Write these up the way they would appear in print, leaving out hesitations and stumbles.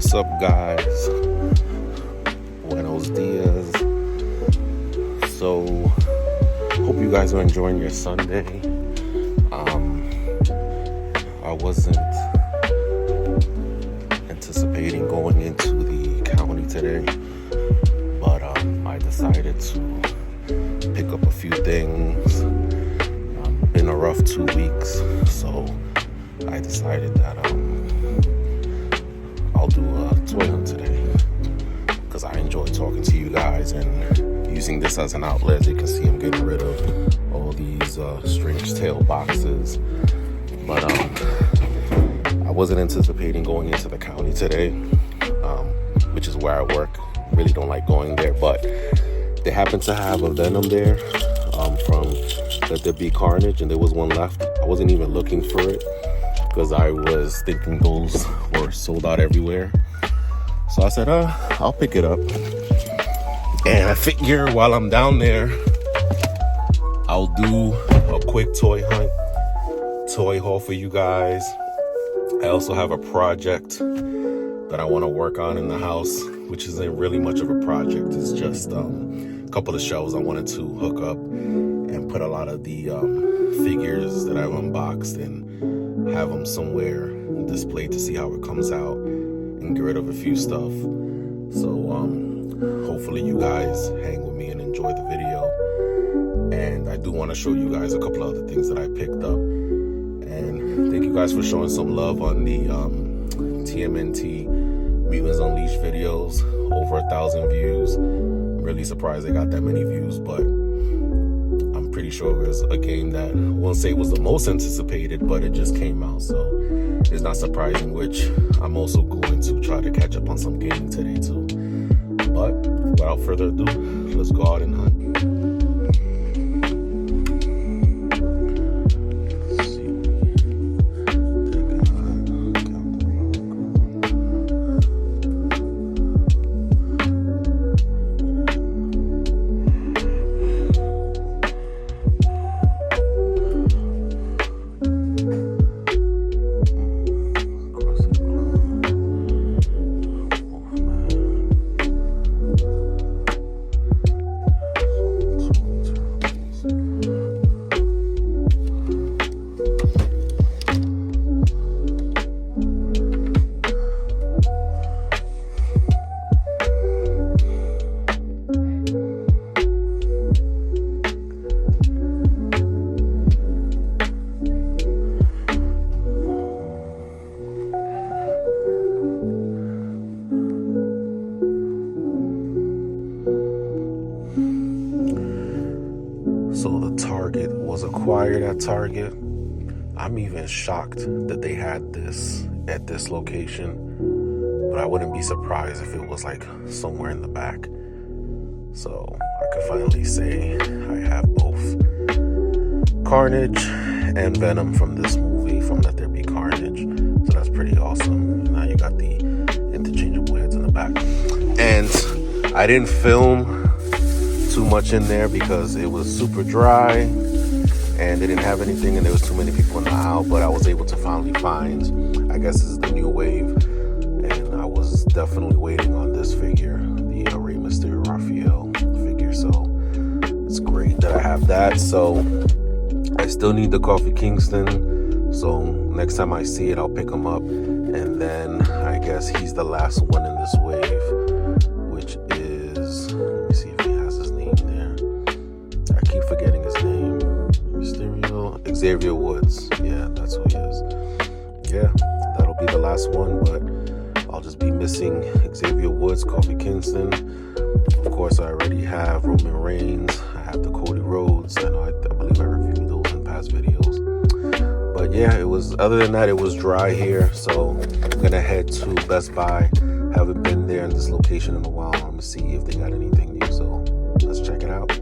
What's up, guys? Buenos dias. So, hope you guys are enjoying your Sunday. I wasn't anticipating going into the county today, but I decided to pick up a few things. Been a rough 2 weeks, so I decided that I'll do a toy hunt today because I enjoy talking to you guys and using this as an outlet. As you can see, I'm getting rid of all these strange tail boxes, but I wasn't anticipating going into the county today, which is where I work. Really don't like going there, but they happen to have a Venom there from Let There Be Carnage, and there was one left. I wasn't even looking for it because I was thinking those were sold out everywhere. So I said, I'll pick it up. And I figure while I'm down there, I'll do a quick toy haul for you guys. I also have a project that I want to work on in the house, which isn't really much of a project. It's just a couple of shelves I wanted to hook up and put a lot of the figures that I've unboxed and have them somewhere displayed to see how it comes out and get rid of a few stuff. So hopefully you guys hang with me and enjoy the video. And I do want to show you guys a couple of other things that I picked up. And thank you guys for showing some love on the TMNT Mutants Unleashed videos. Over 1,000 views. I'm really surprised they got that many views, but I'm pretty sure it was a game that, I won't say it was the most anticipated, but it just came out, so it's not surprising, which I'm also going to try to catch up on some gaming today too. But without further ado, let's go out and hunt. So the Target was acquired at Target. I'm even shocked that they had this at this location, but I wouldn't be surprised if it was like somewhere in the back. So I could finally say I have both Carnage and Venom from this movie, from Let There Be Carnage. So that's pretty awesome. Now you got the interchangeable heads in the back. And I didn't film too much in there because it was super dry and they didn't have anything and there was too many people in the aisle, but I was able to finally find, I guess this is the new wave, and I was definitely waiting on this figure, the Rey Mysterio Raphael figure, so it's great that I have that. So I still need the Kofi Kingston, so next time I see it I'll pick him up, and then I guess he's the last one in this wave, which is, let me see if he has his name there. I keep forgetting his name. Mysterio, Xavier Woods. Yeah, that's who he is. Yeah, that'll be the last one, but I'll just be missing Xavier Woods, Kofi Kingston. Of course, I already have Roman Reigns. I have the Cody Rhodes. I know, I believe I reviewed those in past videos. But yeah, it was, other than that, it was dry here. So I'm gonna head to Best Buy. Haven't been there in this location in a while. I'm gonna see if they got anything new. So let's check it out.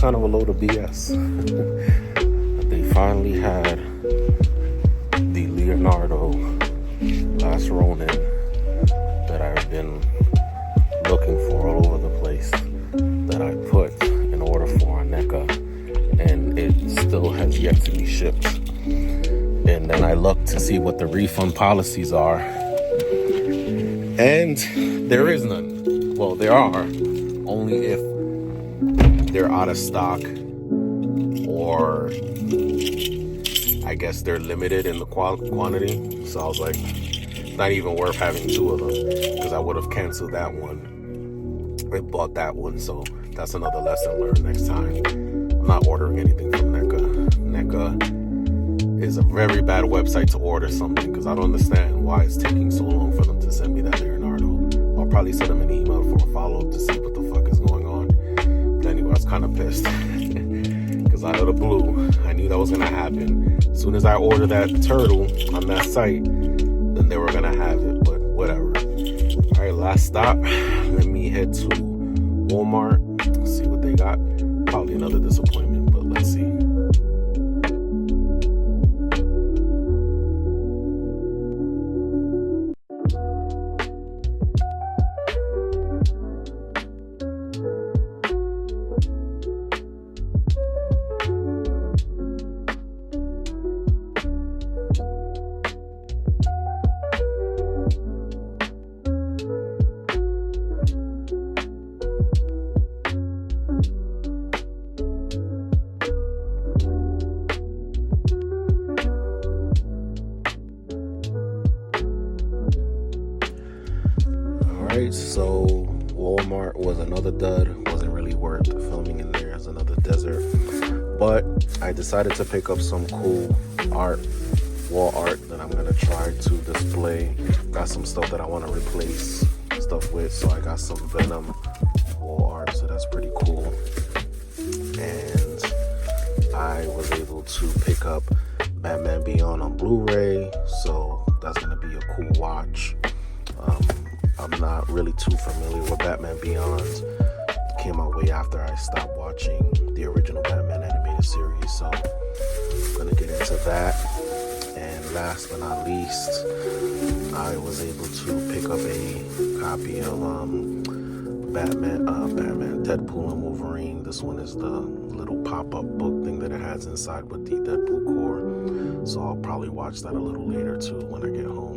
kind of a load of BS. They finally had the Leonardo Last Ronin that I've been looking for all over the place, that I put in order for on NECA, and it still has yet to be shipped. And then I looked to see what the refund policies are, and there is none. Well, there are, only if they're out of stock, or I guess they're limited in the quantity. So I was like, not even worth having two of them, because I would have canceled that one and bought that one. So that's another lesson learned next time. I'm not ordering anything from NECA. NECA is a very bad website to order something, because I don't understand why it's taking so long for them to send me that Leonardo. I'll probably send them an email for a follow-up to see what the fuck is going on. But anyway, I was kind of pissed because out of the blue, I knew that was going to happen. As soon as I ordered that turtle on that site, then they were going to have it, but whatever. All right, last stop. Let me head to Walmart, see what they got. Probably another disappointment, but let's see. Alright, so Walmart was another dud. Wasn't really worth filming in there as another desert. But I decided to pick up some cool art, wall art, that I'm gonna try to display. Got some stuff that I want to replace stuff with, so I got some Venom wall art, so that's pretty cool. And I was able to pick up Batman Beyond on Blu-ray, so that's gonna be a cool watch. I'm not really too familiar with Batman Beyond. It came out way after I stopped watching the original Batman animated series, so I'm gonna get into that. And last but not least, I was able to pick up a copy of Batman, Deadpool and Wolverine. This one is the little pop-up book thing that it has inside with the Deadpool core, so I'll probably watch that a little later too when I get home.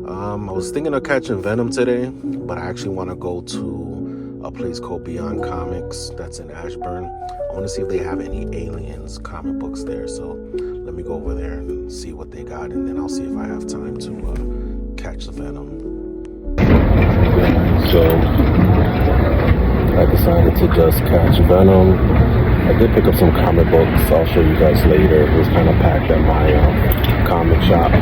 I was thinking of catching Venom today, but I actually want to go to a place called Beyond Comics that's in Ashburn. I want to see if they have any Aliens comic books there, so let me go over there and see what they got, and then I'll see if I have time to catch the Venom. So I decided to just catch Venom. I did pick up some comic books. I'll show you guys later. It was kind of packed at my comic shop.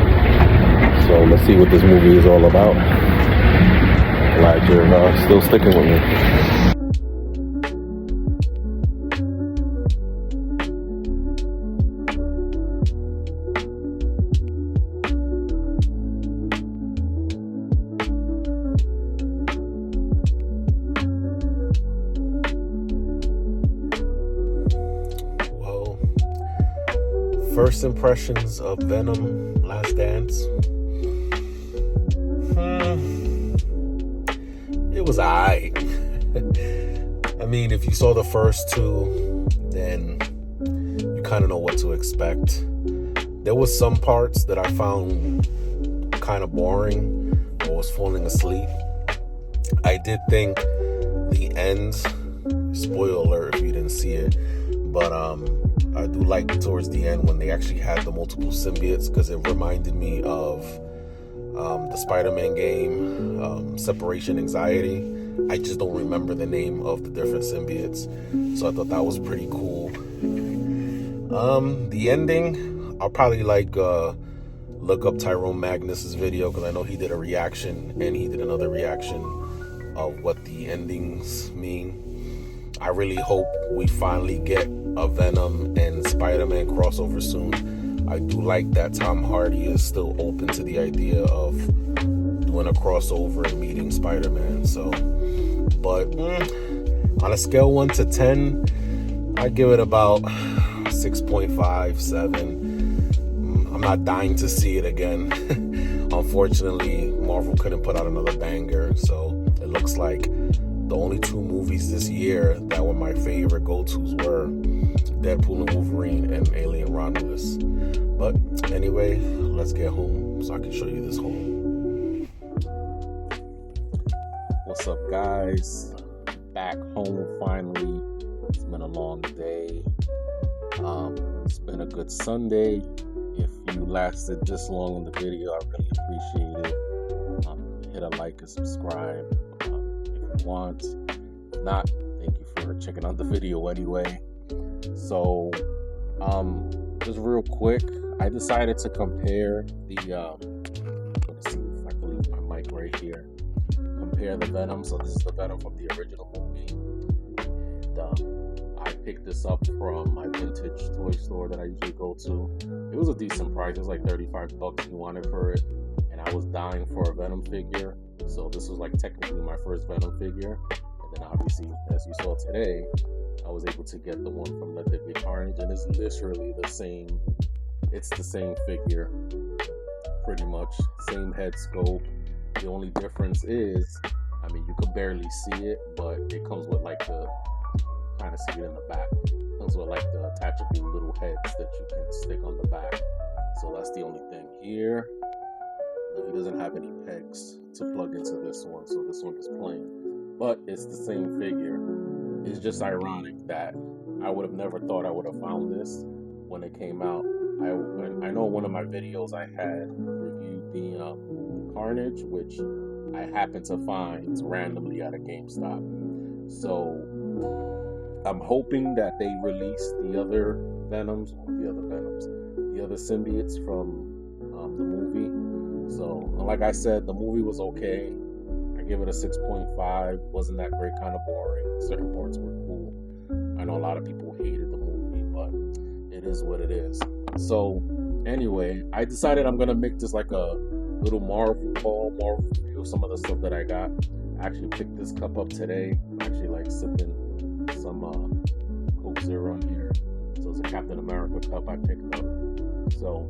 So let's see what this movie is all about. Glad you're still sticking with me. Well, first impressions of Venom Last Dance. It was alright. I mean, if you saw the first two, then you kind of know what to expect. There was some parts that I found kind of boring or was falling asleep. I did think the end, spoiler alert if you didn't see it, but I do like towards the end when they actually had the multiple symbiotes, because it reminded me of the Spider-Man game, Separation Anxiety. I just don't remember the name of the different symbiotes, so I thought that was pretty cool. The ending, I'll probably look up Tyrone Magnus's video, because I know he did a reaction and he did another reaction of what the endings mean. I really hope we finally get a Venom and Spider-Man crossover soon. I do like that Tom Hardy is still open to the idea of doing a crossover and meeting Spider-Man. So, but on a scale 1 to 10, I give it about 6.5, 7. I'm not dying to see it again. Unfortunately, Marvel couldn't put out another banger, so it looks like the only 2 movies this year that were my favorite go-tos were Deadpool and Wolverine and Alien Romulus. But anyway, let's get home so I can show you this home. What's up, guys? Back home finally. It's been a long day. It's been a good Sunday. If you lasted this long in the video, I really appreciate it. Hit a like and subscribe if you want. If not, thank you for checking out the video anyway. So, just real quick, I decided to compare the, let's see if I can leave my mic right here. Compare the Venom. So this is the Venom from the original movie. And I picked this up from my vintage toy store that I usually go to. It was a decent price. It was like $35 you wanted for it. And I was dying for a Venom figure. So this was like technically my first Venom figure. And then obviously, as you saw today, I was able to get the one from Let There Be Carnage. And it's literally the same. It's the same figure. Pretty much. Same head scope. The only difference is, I mean, you could barely see it, but it comes with like the, kind of see it in the back. It comes with like the attachable little heads that you can stick on the back. So that's the only thing here. He doesn't have any pegs to plug into this one, so this one is plain. But it's the same figure. It's just ironic that I would have never thought I would have found this when it came out. I know one of my videos I had reviewed the Carnage, which I happened to find randomly at a GameStop. So I'm hoping that they release the other Venoms, the other symbiotes from the movie. So like I said, the movie was okay. I give it a 6.5. Wasn't that great, kind of boring. Certain parts were cool. I know a lot of people hated the movie, but it is what it is. So anyway, I decided I'm gonna make this like a little Marvel review of some of the stuff that I got. I actually picked this cup up today. I'm actually like sipping some Coke Zero in here. So it's a Captain America cup I picked up. So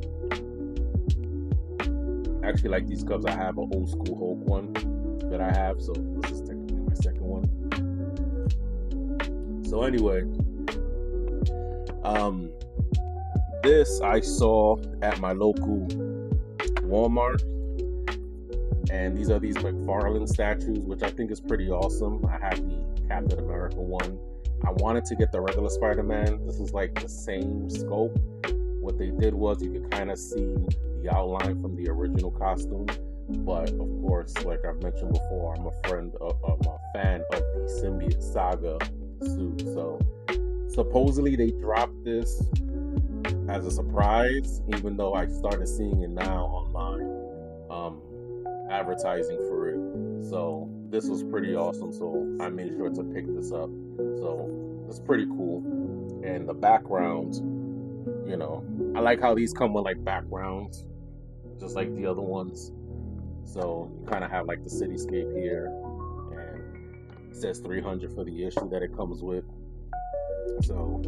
I actually like these cups. I have an old school Hulk one that I have, so this is technically my second one. So anyway, this I saw at my local Walmart, and these are these McFarlane statues, which I think is pretty awesome. I have the Captain America one. I wanted to get the regular Spider-Man. This is like the same scope. What they did was you could kind of see the outline from the original costume, but of course, like I've mentioned before, I'm a fan of the Symbiote Saga suit. So supposedly they dropped this as a surprise, even though I started seeing it now online, advertising for it. So this was pretty awesome, so I made sure to pick this up. So it's pretty cool. And the background, you know, I like how these come with like backgrounds, just like the other ones. So you kind of have like the cityscape here, and it says 300 for the issue that it comes with. So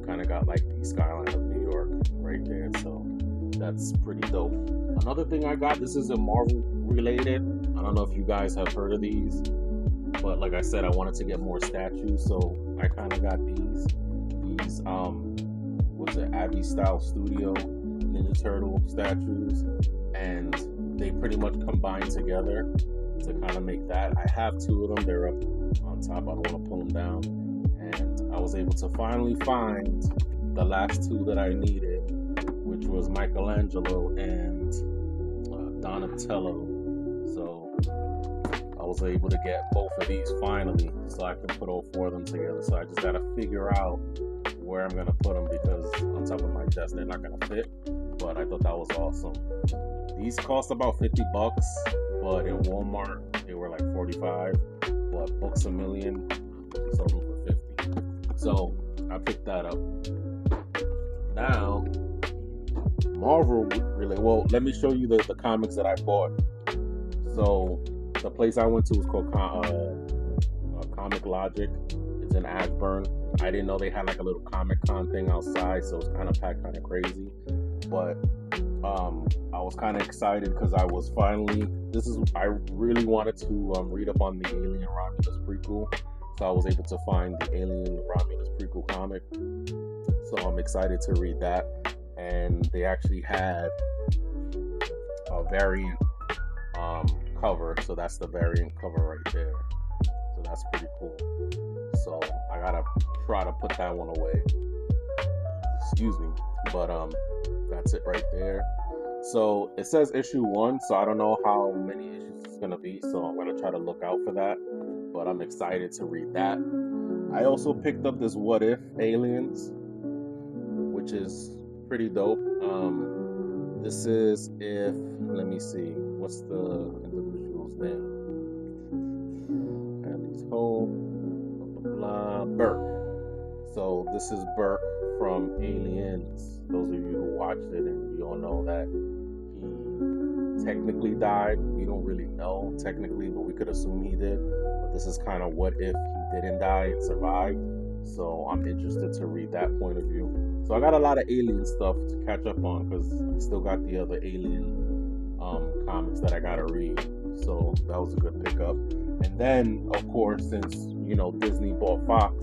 kind of got like the skyline of New York right there. So that's pretty dope. Another thing I got, this isn't Marvel related. I don't know if you guys have heard of these, but like I said, I wanted to get more statues, so I kind of got these what's it, Abbey Style Studio Ninja Turtle statues, and they pretty much combine together to kind of make that. I have 2 of them. They're up on top. I don't want to pull them down. And I was able to finally find the last 2 that I needed, which was Michelangelo and Donatello. So I was able to get both of these finally, so I can put all 4 of them together. So I just got to figure out where I'm going to put them, because on top of my desk they're not going to fit. But I thought that was awesome. These cost about $50, but in Walmart they were like $45. But Books A Million sold them for $50. So I picked that up. Now, Marvel really, well, let me show you the comics that I bought. So the place I went to was called Comic Logic. It's in Ashburn, I didn't know they had like a little Comic-Con thing outside, so it was kind of packed, kind of crazy. But I was kind of excited because I was finally. I really wanted to read up on the Alien Romulus prequel, so I was able to find the Alien Romulus prequel comic. So I'm excited to read that, and they actually had a variant cover, so that's the variant cover right there. So that's pretty cool. So I gotta try to put that one away. Excuse me, but that's it right there. So it says issue 1, so I don't know how many issues it's gonna be. So I'm gonna try to look out for that. But I'm excited to read that. I also picked up this What If Aliens, which is pretty dope. This is if, let me see, what's the individual's name? And he's home, blah, blah, blah, Burke. So this is Burke from Aliens. Those of you who watched it, and you all know that he technically died. We don't really know technically, but we could assume he did. But this is kind of what if he didn't die and survived. So I'm interested to read that point of view. So I got a lot of Alien stuff to catch up on because I still got the other Alien comics that I gotta read. So that was a good pickup. And then, of course, since Disney bought Fox,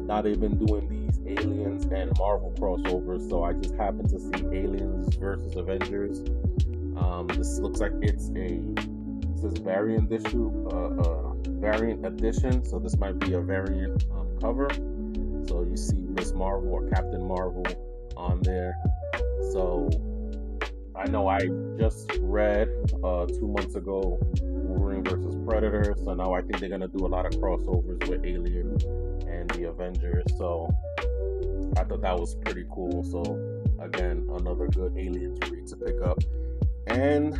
now they've been doing these Aliens and Marvel crossovers. So I just happened to see Aliens versus Avengers. This looks like it says variant edition. So this might be a variant cover. So you see Miss Marvel or Captain Marvel on there. So I know I just read 2 months ago Wolverine versus Predator. So now I think they're gonna do a lot of crossovers with Alien and the Avengers. So I thought that was pretty cool. So again, another good Aliens read to pick up. And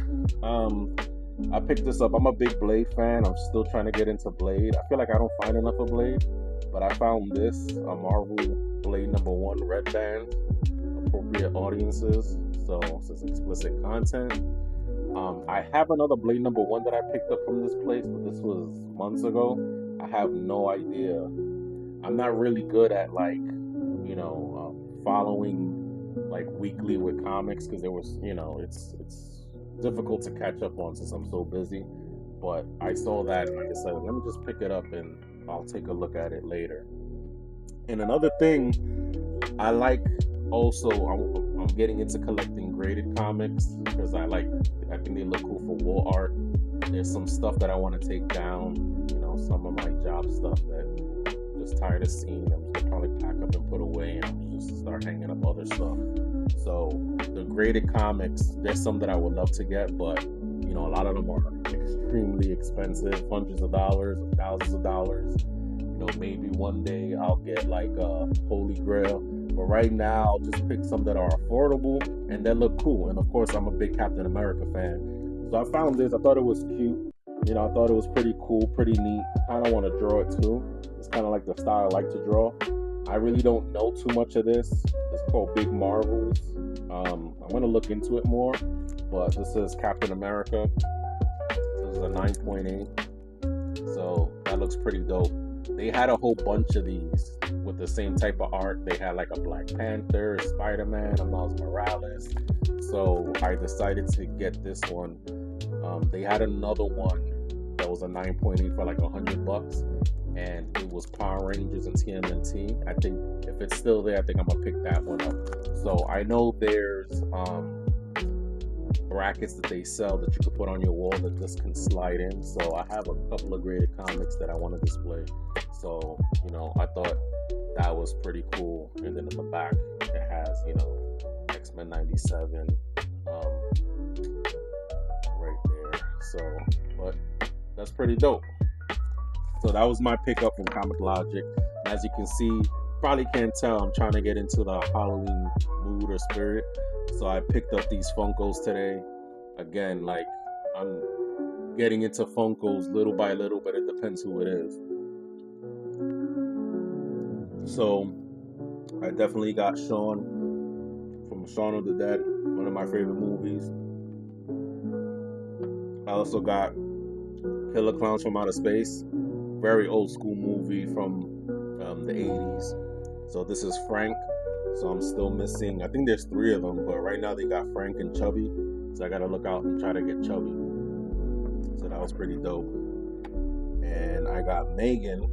I picked this up. I'm a big Blade fan. I'm still trying to get into Blade. I feel like I don't find enough of Blade. But I found this, a Marvel Blade #1 red band, appropriate audiences, so it's explicit content. I have another Blade #1 that I picked up from this place, but this was months ago. I have no idea. I'm not really good at following weekly with comics because there was, it's difficult to catch up on since I'm so busy. But I saw that and like I said, let me just pick it up and I'll take a look at it later. And another thing I like also, I'm getting into collecting graded comics because I think they look cool for wall art. There's some stuff that I want to take down, some of my job stuff that I'm just tired of seeing. I'm just probably pack up and put away and I'm just start hanging up other stuff. So the graded comics, there's some that I would love to get, but a lot of them are extremely expensive, hundreds of dollars, thousands of dollars. Maybe one day I'll get like a Holy Grail, but right now I'll just pick some that are affordable and that look cool. And of course, I'm a big Captain America fan, so I found this. I thought it was cute. I thought it was pretty cool, pretty neat. Kind of want to draw it too. It's kind of like the style I like to draw. I really don't know too much of this. It's called Big Marvels. I'm gonna look into it more. But this is Captain America. This is a 9.8. So that looks pretty dope. They had a whole bunch of these with the same type of art. They had like a Black Panther, a Spider-Man, a Miles Morales. So I decided to get this one. They had another one that was a 9.8 for like $100, and it was Power Rangers and TMNT. I think if it's still there, I think I'm gonna pick that one up. So I know there's brackets that they sell that you can put on your wall that this can slide in. So I have a couple of graded comics that I want to display. So I thought that was pretty cool. And then in the back it has X-Men 97 right there. So but that's pretty dope. So that was my pickup from Comic Logic. As you can see, probably can't tell, I'm trying to get into the Halloween mood or spirit. So I picked up these Funkos today. Again, I'm getting into Funkos little by little, but it depends who it is. So I definitely got Shaun from Shaun of the Dead, one of my favorite movies. I also got Killer Clowns from Outer Space, very old school movie from the 80s. So this is Frank. So I'm still missing, I think there's 3 of them, but right now they got Frank and Chubby. So I gotta look out and try to get Chubby. So that was pretty dope. And I got Megan.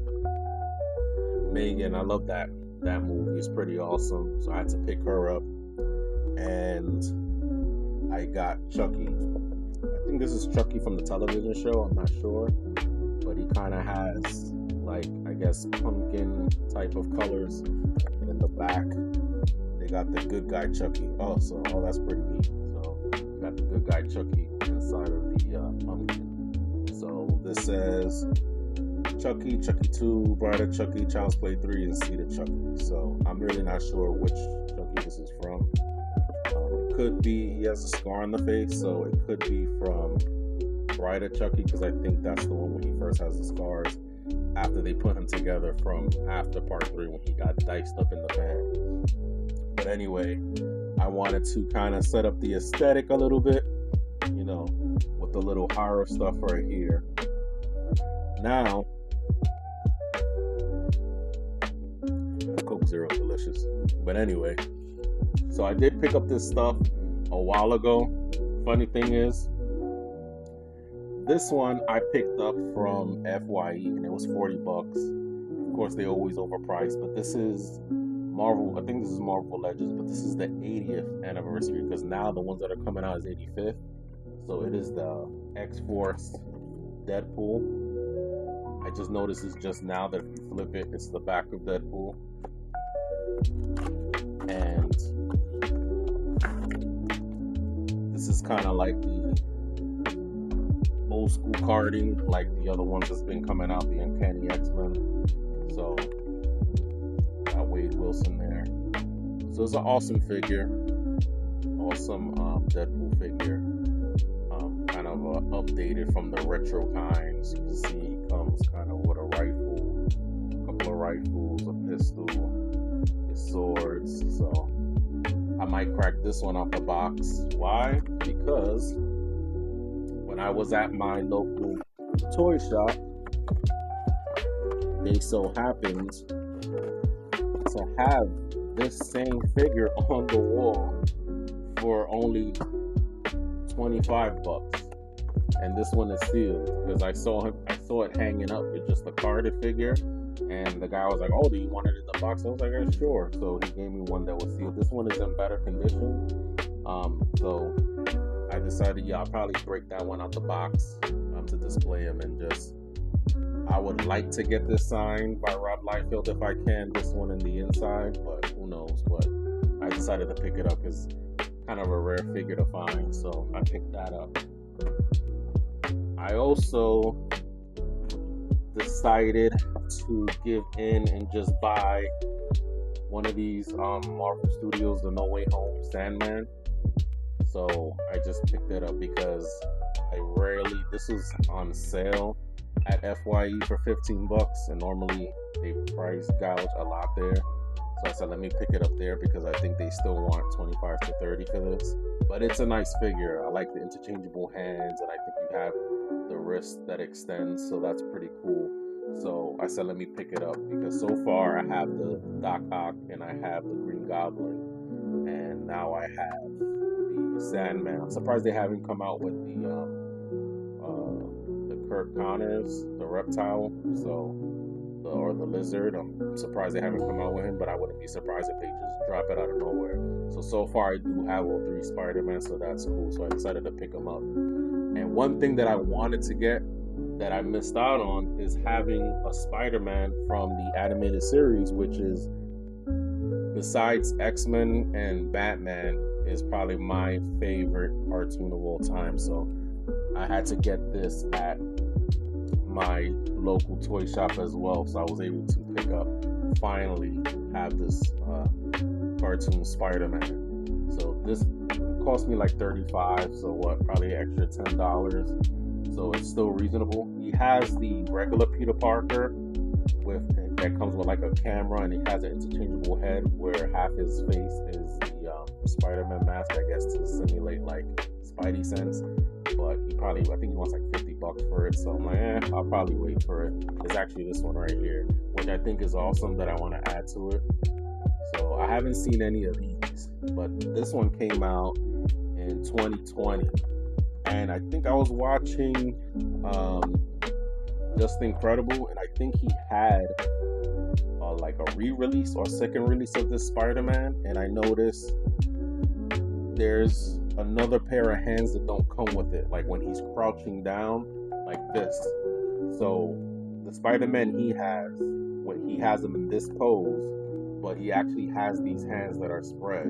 I love that movie. It's pretty awesome. So I had to pick her up. And I got Chucky. I think this is Chucky from the television show. I'm not sure. But he kind of has, like, I guess, pumpkin type of colors. And in the back, they got the good guy Chucky. Oh, that's pretty neat. So you got the good guy Chucky inside of the pumpkin. So this says Chucky, Chucky 2, Bride of Chucky, Child's Play 3, and Seed of Chucky. So I'm really not sure which Chucky this is from. It could be, he has a scar on the face, so it could be from Bride of Chucky, because I think that's the one when he first has the scars, after they put him together from after part 3 when he got diced up in the van. But anyway, I wanted to kind of set up the aesthetic a little bit, you know, with the little horror stuff right here. Now, Coke Zero delicious. But anyway, so I did pick up this stuff a while ago. Funny thing is, this one I picked up from FYE and it was $40. Of course, they always overpriced, but this is Marvel. I think this is Marvel Legends, but this is the 80th anniversary, because now the ones that are coming out is 85th. So it is the X-Force Deadpool. I just noticed it's just now that if you flip it, it's the back of Deadpool. And this is kind of like the old school carding, like the other ones that's been coming out, the Uncanny X-Men. So got Wade Wilson there. So it's an awesome figure, awesome Deadpool figure, kind of updated from the retro kinds. You can see he comes kind of with a rifle, a couple of rifles, a pistol, his swords. So I might crack this one off the box. Why? Because when I was at my local toy shop, they so happened to have this same figure on the wall for only $25, and this one is sealed because I saw it hanging up with just a carded figure, and the guy was like, "Oh, do you want it in the box?" I was like, "Yeah, sure." So he gave me one that was sealed. This one is in better condition, so I decided, I'll probably break that one out the box to display him, and just, I would like to get this signed by Rob Liefeld if I can, this one in the inside, but who knows. But I decided to pick it up because kind of a rare figure to find, so I picked that up. I also decided to give in and just buy one of these Marvel Studios, the No Way Home Sandman. So I just picked it up because this was on sale at FYE for $15, and normally they price gouge a lot there. So I said, let me pick it up there because I think they still want $25 to $30 for this. But it's a nice figure. I like the interchangeable hands, and I think you have the wrist that extends, so that's pretty cool. So I said, let me pick it up because so far I have the Doc Ock and I have the Green Goblin, and now I have the Sandman. I'm surprised they haven't come out with the Kirk Connors, the reptile, or the lizard. I'm surprised they haven't come out with him, but I wouldn't be surprised if they just drop it out of nowhere. So far I do have all 3 Spider-Man, so that's cool. So I decided to pick them up. And one thing that I wanted to get that I missed out on is having a Spider-Man from the animated series, which is, besides X-Men and Batman, is probably my favorite cartoon of all time. So I had to get this at my local toy shop as well, so I was able to pick up, finally have this cartoon Spider-Man. So this cost me like $35, so probably an extra $10. So it's still reasonable. He has the regular Peter Parker that comes with like a camera, and he has an interchangeable head where half his face is the Spider-Man mask, I guess, to simulate like Spidey sense. But I think he wants like $50 for it. So I'm like, I'll probably wait for it. There's actually this one right here, which I think is awesome, that I want to add to it. So I haven't seen any of these, but this one came out in 2020, and I think I was watching Just Incredible, and I think he had like a re-release or second release of this Spider-Man, and I noticed there's another pair of hands that don't come with it, like when he's crouching down like this. So the Spider-Man he has, when he has them in this pose, but he actually has these hands that are spread.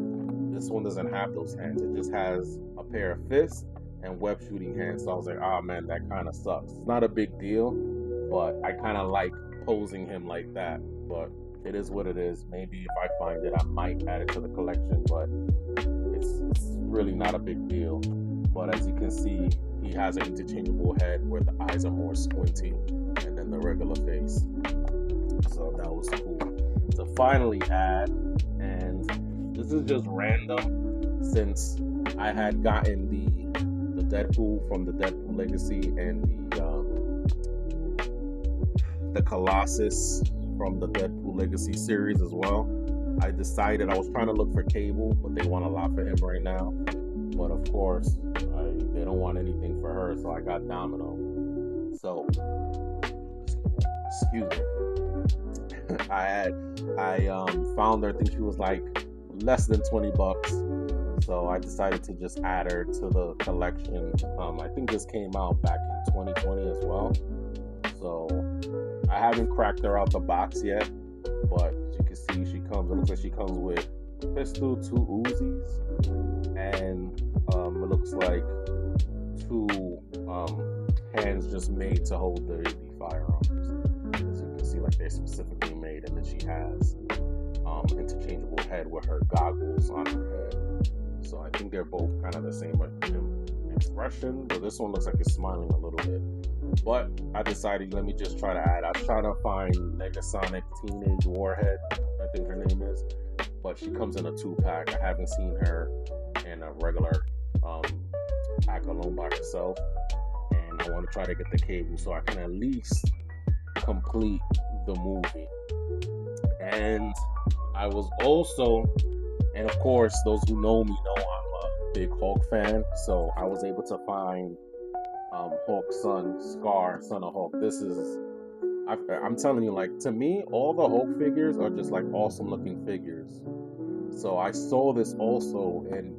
This one doesn't have those hands. It just has a pair of fists and web shooting hands. So I was like, oh man, that kind of sucks. It's not a big deal, but I kind of like posing him like that. But it is what it is. Maybe if I find it, I might add it to the collection, but it's really not a big deal. But as you can see, he has an interchangeable head where the eyes are more squinty, and then the regular face. So that was cool to finally add. And this is just random, since I had gotten the Deadpool from the Deadpool Legacy and the Colossus from the Deadpool Legacy series as well. I decided I was trying to look for Cable, but they want a lot for him right now. But of course, they don't want anything for her, so I got Domino. So, excuse me. I found her. I think she was like less than $20. So I decided to just add her to the collection. I think this came out back in 2020 as well. So I haven't cracked her out the box yet, but as you can see, it looks like she comes with a pistol, 2 Uzis, and it looks like 2 hands just made to hold the firearms. As you can see, like they're specifically made, and then she has interchangeable head with her goggles on her head. So I think they're both kind of the same expression, but this one looks like it's smiling a little bit. But I decided, let me just try to add. I was trying to find Negasonic Teenage Warhead, I think her name is, but she comes in a 2-pack. I haven't seen her in a regular pack alone by herself, and I want to try to get the Cable so I can at least complete the movie. And I was also, and of course, those who know me know I'm a big Hulk fan, so I was able to find Hulk's son, Scar, son of Hulk. This is, I'm telling you, like, to me, all the Hulk figures are just like awesome looking figures. So I saw this also in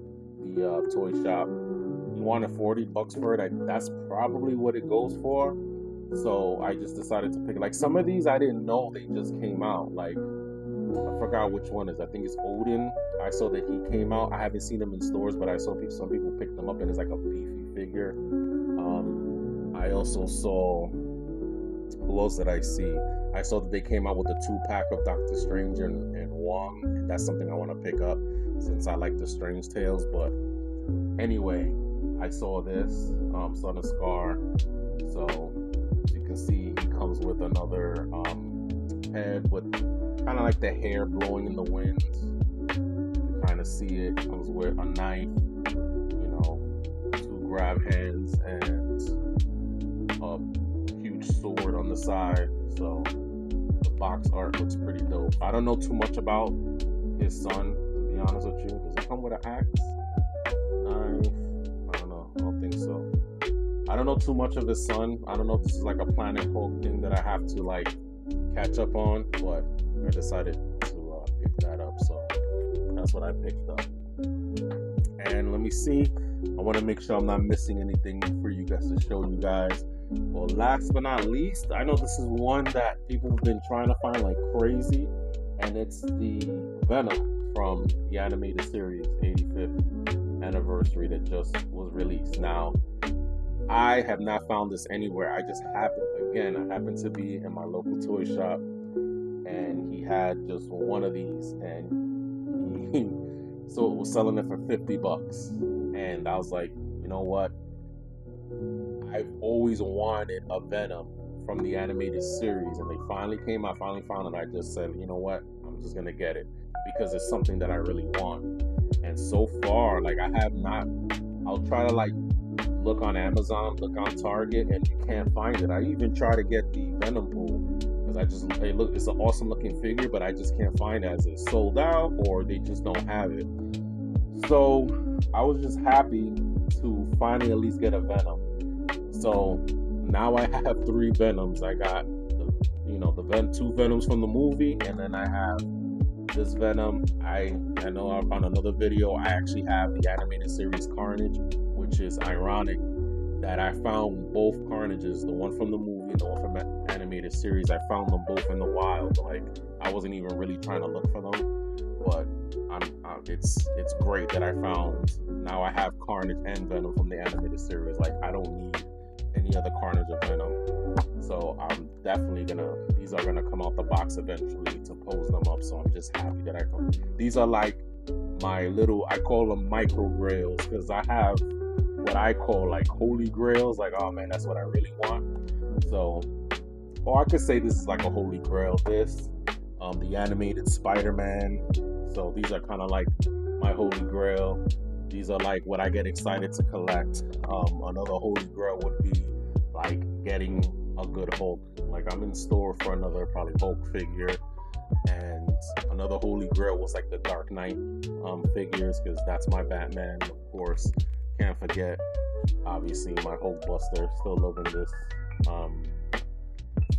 the toy shop. You wanted $40 for it. That's probably what it goes for. So I just decided to pick it. Like, some of these I didn't know they just came out. Like, I forgot which one is. I think it's Odin. I saw that he came out. I haven't seen them in stores, but I saw some people pick them up, and it's like a beefy figure. I also saw, who else did I see? I saw that they came out with a 2-pack of Doctor Strange and Wong, and that's something I want to pick up since I like the Strange Tales. But anyway, I saw this Son of Scar. So as you can see, he comes with another head with kind of like the hair blowing in the wind. You can kind of see it. Comes with a knife, 2 grab hands, and a huge sword on the side. So the box art looks pretty dope. I don't know too much about his son, to be honest with you. Does it come with an axe? Knife? I don't know. I don't think so. I don't know too much of his son. I don't know if this is like a Planet Hulk thing that I have to like catch up on, but I decided to pick that up. So that's what I picked up. And let me see. I want to make sure I'm not missing anything for you guys to show you guys. Well, last but not least, I know this is one that people have been trying to find like crazy, and it's the Venom from the animated series 85th anniversary that just was released. Now, I have not found this anywhere. I happened to be in my local toy shop, and he had just one of these, and so it was selling it for $50. And I was like, you know what? I've always wanted a Venom from the animated series, and they finally came out, finally found it. I just said, you know what? I'm just gonna get it because it's something that I really want. And so far, like, I have not. I'll try to like look on Amazon, look on Target, and you can't find it. I even try to get the Venom pool because it's an awesome looking figure, but I just can't find it as it's sold out or they just don't have it. So I was just happy to finally at least get a Venom. So now I have 3 Venoms. I got the 2 Venoms from the movie, and then I have this Venom. I know on another video I actually have the animated series Carnage, which is ironic that I found both Carnages, the one from the movie and the one from the animated series. I found them both in the wild. Like, I wasn't even really trying to look for them, but it's great that I found. Now I have Carnage and Venom from the animated series. Like, I don't need any other Carnage or Venom. So I'm definitely these are gonna come out the box eventually to pose them up. So I'm just happy that these are like my little, I call them micro grails, because I have what I call like holy grails. Like, oh man, that's what I really want. So, or I could say this is like a holy grail. The animated Spider-Man. So these are kind of like my holy grail. These are like what I get excited to collect. Another holy grail would be like getting a good Hulk. Like, I'm in store for another probably Hulk figure. And another holy grail was like the Dark Knight figures, because that's my Batman, of course. Can't forget, obviously, my Hulk Buster. Still loving this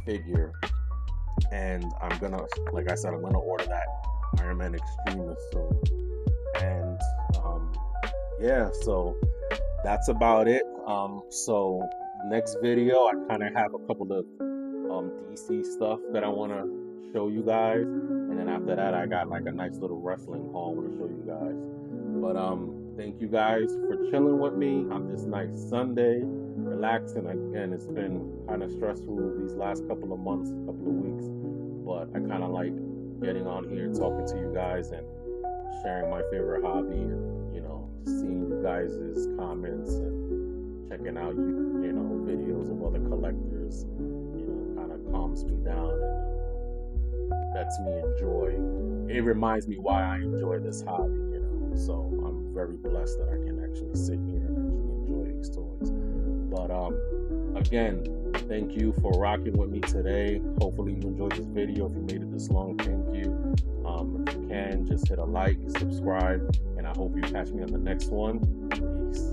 figure. And I'm gonna, like I said, I'm gonna order that Iron Man Extremis soon. And yeah, so that's about it. So next video, I kind of have a couple of DC stuff that I want to show you guys, and then after that, I got like a nice little wrestling haul I want to show you guys. But thank you guys for chilling with me on this nice Sunday, relaxing. Again, it's been kind of stressful these last couple of months, couple of weeks, but I kind of like getting on here, talking to you guys, and sharing my favorite hobby, and seeing you guys' comments and checking out videos of other collectors. Kind of calms me down and lets me enjoy. It reminds me why I enjoy this hobby. So I'm very blessed that I can actually sit here and actually enjoy these toys. But again, thank you for rocking with me today. Hopefully you enjoyed this video. If you made it this long, thank you. If you can, just hit a like, subscribe, and I hope you catch me on the next one. Peace.